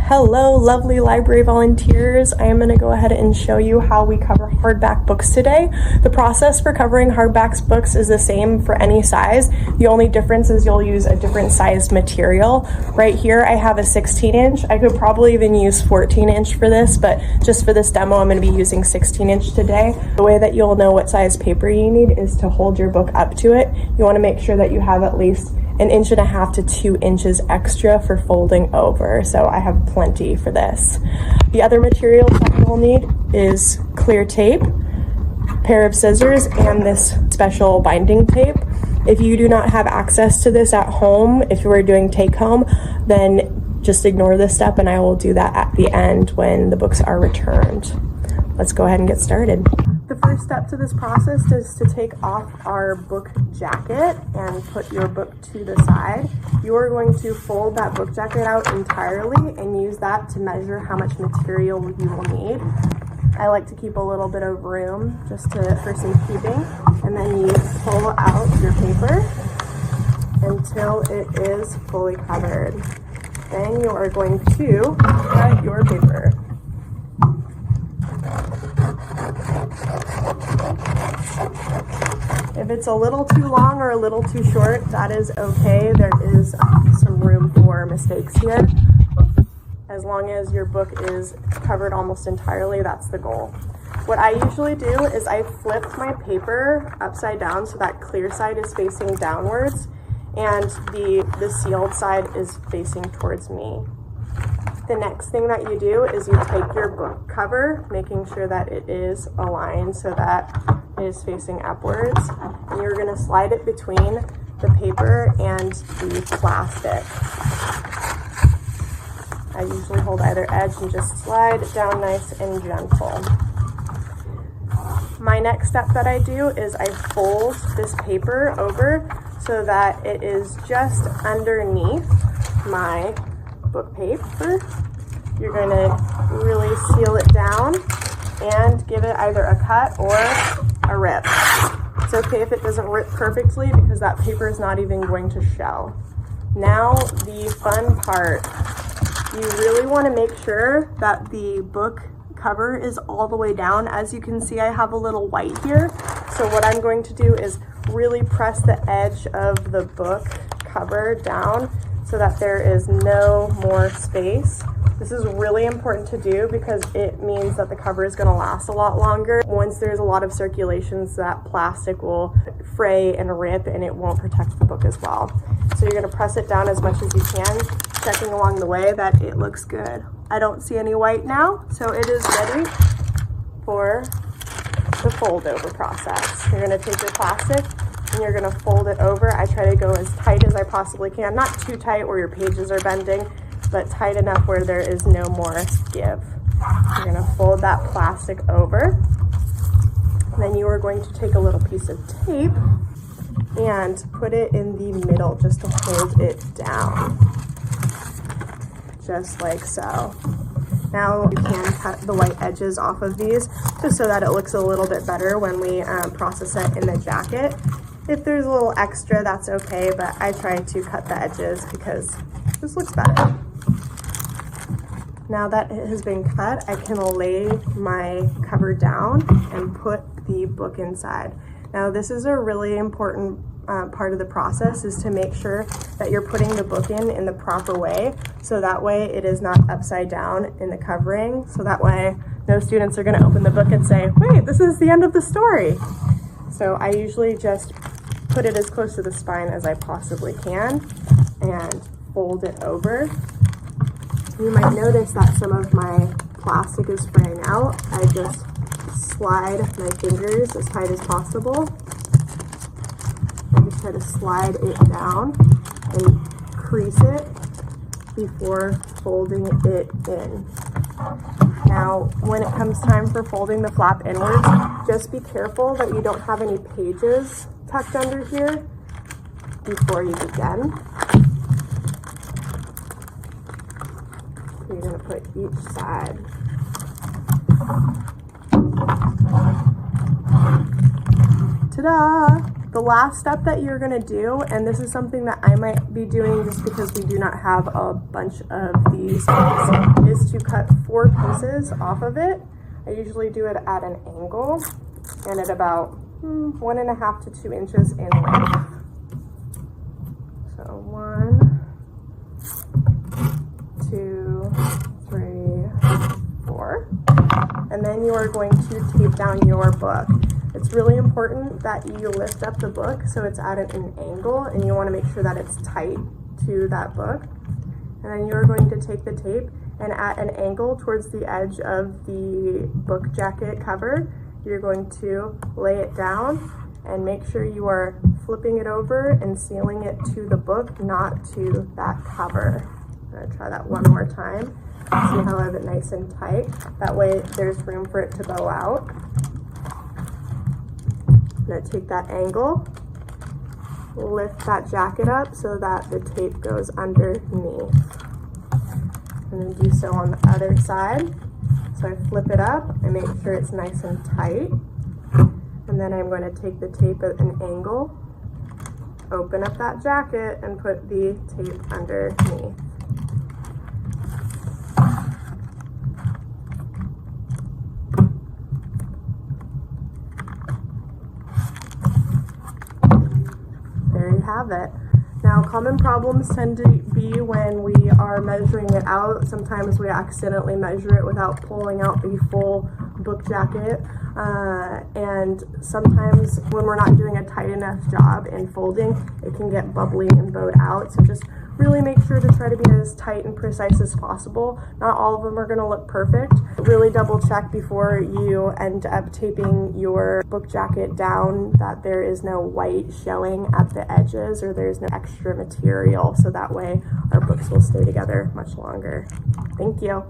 Hello, lovely library volunteers. I am going to go ahead and show you how we cover hardback books today. The process for covering hardback books is the same for any size. The only difference is you'll use a different sized material. Right here I have a 16-inch. I could probably even use 14-inch for this, but just for this demo I'm going to be using 16-inch today. The way that you'll know what size paper you need is to hold your book up to it. You want to make sure that you have at least 1.5 inches to 2 inches extra for folding over, so I have plenty for this. The other materials that you will need is clear tape, a pair of scissors, and this special binding tape. If you do not have access to this at home, if you are doing take home, then just ignore this step and I will do that at the end when the books are returned. Let's go ahead and get started. The first step to this process is to take off our book jacket and put your book to the side. You are going to fold that book jacket out entirely and use that to measure how much material you will need. I like to keep a little bit of room just for safekeeping, and then you pull out your paper until it is fully covered. Then you are going to cut your paper. If it's a little too long or a little too short, that is okay. There is some room for mistakes here. As long as your book is covered almost entirely, that's the goal. What I usually do is I flip my paper upside down so that clear side is facing downwards and the sealed side is facing towards me. The next thing that you do is you take your book cover, making sure that it is aligned so that it is facing upwards, and you're going to slide it between the paper and the plastic. I usually hold either edge and just slide it down nice and gentle. My next step that I do is I fold this paper over so that it is just underneath my book paper. You're going to really seal it down and give it either a cut or a rip. It's okay if it doesn't rip perfectly because that paper is not even going to show. Now the fun part. You really want to make sure that the book cover is all the way down. As you can see, I have a little white here. So what I'm going to do is really press the edge of the book cover down so that there is no more space. This is really important to do because it means that the cover is going to last a lot longer. Once there's a lot of circulations, that plastic will fray and rip and it won't protect the book as well. So you're going to press it down as much as you can, checking along the way that it looks good. I don't see any white now, so it is ready for the fold over process. You're going to take your plastic and you're going to fold it over. I try to go as tight as I possibly can, not too tight where your pages are bending, but tight enough where there is no more give. You're going to fold that plastic over. Then you are going to take a little piece of tape and put it in the middle just to hold it down. Just like so. Now you can cut the white edges off of these just so that it looks a little bit better when we process it in the jacket. If there's a little extra, that's okay, but I try to cut the edges because this looks better. Now that it has been cut, I can lay my cover down and put the book inside. Now this is a really important part of the process, is to make sure that you're putting the book in the proper way, so that way it is not upside down in the covering, so that way no students are going to open the book and say, wait, this is the end of the story. So I usually just put it as close to the spine as I possibly can and fold it over. You might notice that some of my plastic is spraying out. I just slide my fingers as tight as possible. I just try to slide it down and crease it before folding it in. Now, when it comes time for folding the flap inwards, just be careful that you don't have any pages tucked under here before you begin. You're going to put each side. Ta-da! The last step that you're gonna do, and this is something that I might be doing just because we do not have a bunch of these, is to cut 4 pieces off of it. I usually do it at an angle and at about 1.5 to 2 inches in length. So 1, 2, 3, 4. And then you are going to tape down your book. It's really important that you lift up the book so it's at an angle, and you want to make sure that it's tight to that book. And then you're going to take the tape, and at an angle towards the edge of the book jacket cover, you're going to lay it down and make sure you are flipping it over and sealing it to the book, not to that cover. I'm going to try that one more time. See how I have it nice and tight? That way there's room for it to bow out. I'm going to take that angle, lift that jacket up so that the tape goes underneath. And then do so on the other side. So I flip it up, I make sure it's nice and tight. And then I'm going to take the tape at an angle, open up that jacket, and put the tape underneath. There you have it. Now, common problems tend to be when we are measuring it out. Sometimes we accidentally measure it without pulling out the full book jacket. And sometimes when we're not doing a tight enough job in folding, it can get bubbly and bowed out. So just really make sure to try to be as tight and precise as possible. Not all of them are going to look perfect. Really double check before you end up taping your book jacket down that there is no white shelling at the edges or there's no extra material, so that way our books will stay together much longer. Thank you.